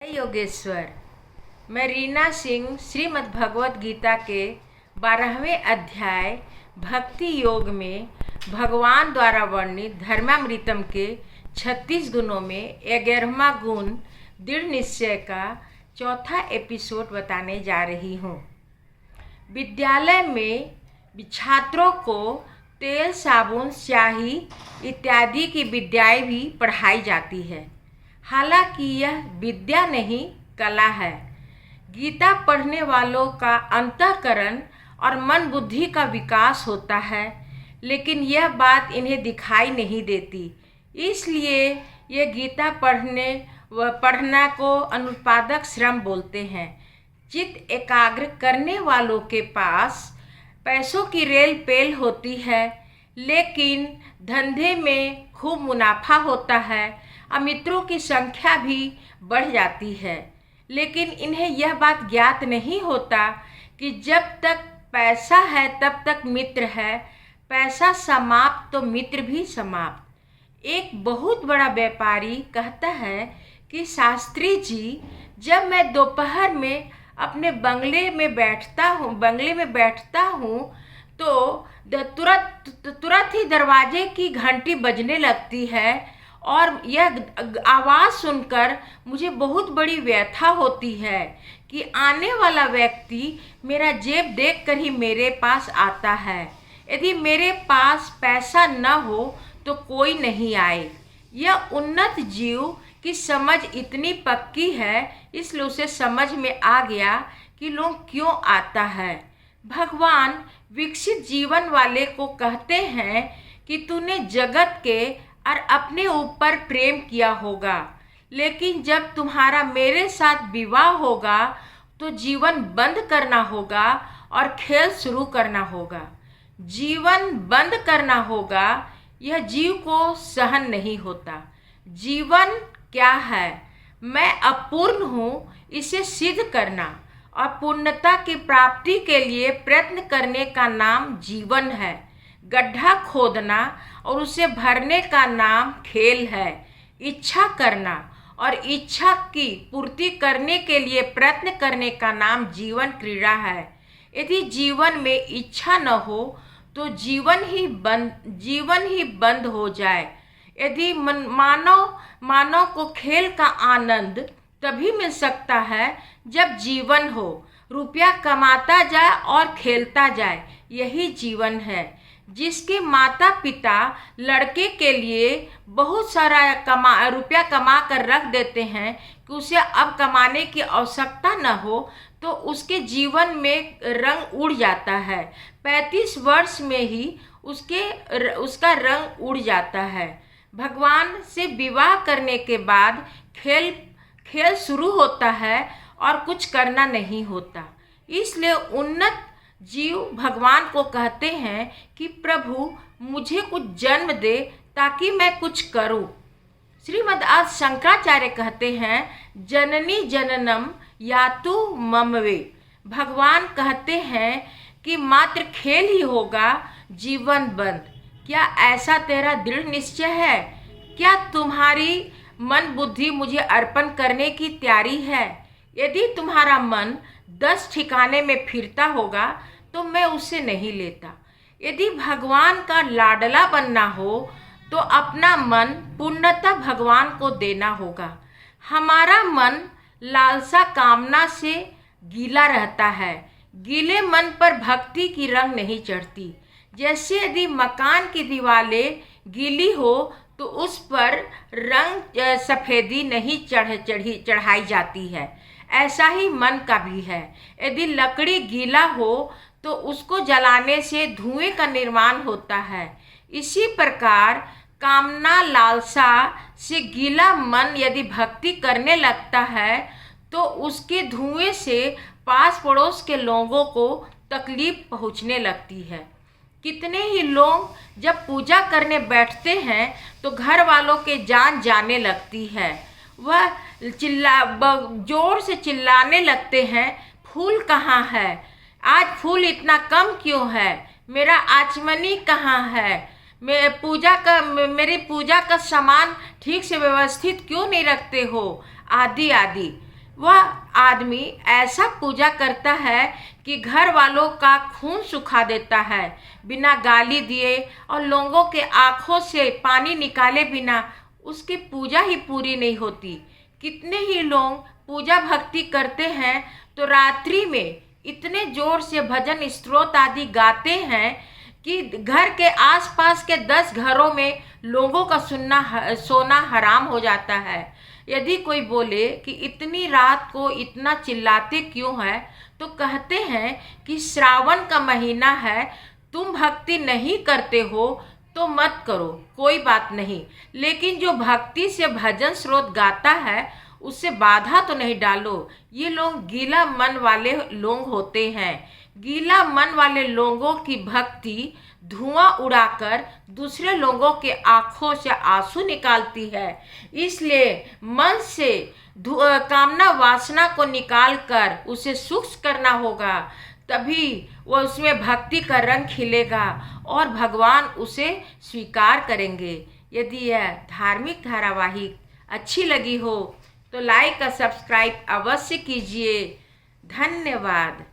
जय योगेश्वर। मैं रीना सिंह श्रीमद् भगवत गीता के 12वें अध्याय भक्ति योग में भगवान द्वारा वर्णित धर्मामृतम के 36 गुणों में 11वां गुण दृढ़ निश्चय का चौथा एपिसोड बताने जा रही हूँ। विद्यालय में छात्रों को तेल, साबुन, स्याही इत्यादि की विद्याएं भी पढ़ाई जाती है। हालांकि यह विद्या नहीं, कला है। गीता पढ़ने वालों का अंतःकरण और मन बुद्धि का विकास होता है, लेकिन यह बात इन्हें दिखाई नहीं देती। इसलिए ये गीता पढ़ना को अनुत्पादक श्रम बोलते हैं। चित्त एकाग्र करने वालों के पास पैसों की रेल पेल होती है, लेकिन धंधे में खूब मुनाफा होता है। मित्रों की संख्या भी बढ़ जाती है, लेकिन इन्हें यह बात ज्ञात नहीं होता कि जब तक पैसा है तब तक मित्र है, पैसा समाप्त तो मित्र भी समाप्त। एक बहुत बड़ा व्यापारी कहता है कि शास्त्री जी, जब मैं दोपहर में अपने बंगले में बैठता हूँ तो तुरंत ही दरवाजे की घंटी बजने लगती है और यह आवाज़ सुनकर मुझे बहुत बड़ी व्यथा होती है कि आने वाला व्यक्ति मेरा जेब देखकर ही मेरे पास आता है। यदि मेरे पास पैसा न हो तो कोई नहीं आए। यह उन्नत जीव की समझ इतनी पक्की है, इसलिए उसे समझ में आ गया कि लोग क्यों आता है। भगवान विकसित जीवन वाले को कहते हैं कि तूने जगत के और अपने ऊपर प्रेम किया होगा, लेकिन जब तुम्हारा मेरे साथ विवाह होगा तो जीवन बंद करना होगा और खेल शुरू करना होगा। जीवन बंद करना होगा, यह जीव को सहन नहीं होता। जीवन क्या है? मैं अपूर्ण हूँ, इसे सिद्ध करना और पूर्णता की प्राप्ति के लिए प्रयत्न करने का नाम जीवन है। गड्ढा खोदना और उसे भरने का नाम खेल है। इच्छा करना और इच्छा की पूर्ति करने के लिए प्रयत्न करने का नाम जीवन क्रीड़ा है। यदि जीवन में इच्छा न हो तो जीवन ही बंद हो जाए। यदि मानव को खेल का आनंद तभी मिल सकता है जब जीवन हो, रुपया कमाता जाए और खेलता जाए, यही जीवन है। जिसके माता पिता लड़के के लिए बहुत सारा रुपया कमा कर रख देते हैं कि उसे अब कमाने की आवश्यकता न हो, तो उसके जीवन में रंग उड़ जाता है। 35 वर्ष में ही उसका रंग उड़ जाता है। भगवान से विवाह करने के बाद खेल शुरू होता है और कुछ करना नहीं होता। इसलिए उन्नत जीव भगवान को कहते हैं कि प्रभु, मुझे कुछ जन्म दे ताकि मैं कुछ करूं। श्रीमद् आदि शंकराचार्य कहते हैं, जननी जननम यातु ममवे। भगवान कहते हैं कि मात्र खेल ही होगा, जीवन बंद। क्या ऐसा तेरा दृढ़ निश्चय है? क्या तुम्हारी मन बुद्धि मुझे अर्पण करने की तैयारी है? यदि तुम्हारा मन 10 ठिकाने में फिरता होगा तो मैं उसे नहीं लेता। यदि भगवान का लाडला बनना हो तो अपना मन पूर्णतः भगवान को देना होगा। हमारा मन लालसा कामना से गीला रहता है। गीले मन पर भक्ति की रंग नहीं चढ़ती। जैसे यदि मकान की दीवारें गीली हो तो उस पर रंग सफ़ेदी नहीं चढ़ाई जाती है, ऐसा ही मन का भी है। यदि लकड़ी गीला हो तो उसको जलाने से धुएं का निर्माण होता है। इसी प्रकार कामना लालसा से गीला मन यदि भक्ति करने लगता है तो उसके धुएं से पास पड़ोस के लोगों को तकलीफ पहुंचने लगती है। कितने ही लोग जब पूजा करने बैठते हैं तो घर वालों के जान जाने लगती है। वह जोर से चिल्लाने लगते हैं, फूल कहाँ है? आज फूल इतना कम क्यों है? मेरा आचमनी कहाँ है? मेरी पूजा का सामान ठीक से व्यवस्थित क्यों नहीं रखते हो? आदि आदि। वह आदमी ऐसा पूजा करता है कि घर वालों का खून सुखा देता है, बिना गाली दिए और लोगों के आंखों से पानी निकाले बिना उसकी पूजा ही पूरी नहीं होती। कितने ही लोग पूजा भक्ति करते हैं तो रात्रि में इतने जोर से भजन स्तोत्र आदि गाते हैं कि घर के आसपास के 10 घरों में लोगों का सोना हराम हो जाता है। यदि कोई बोले कि इतनी रात को इतना चिल्लाते क्यों है, तो कहते हैं कि श्रावण का महीना है, तुम भक्ति नहीं करते हो तो मत करो, कोई बात नहीं, लेकिन जो भक्ति से भजन स्रोत गाता है उससे बाधा तो नहीं डालो। ये लोग गीला मन वाले लोग होते हैं। गीला मन वाले लोगों की भक्ति धुआं उड़ाकर दूसरे लोगों के आंखों से आंसू निकालती है। इसलिए मन से कामना वासना को निकालकर उसे शुष्क करना होगा, तभी वह उसमें भक्ति का रंग खिलेगा और भगवान उसे स्वीकार करेंगे। यदि यह धार्मिक धारावाहिक अच्छी लगी हो तो लाइक और सब्सक्राइब अवश्य कीजिए। धन्यवाद।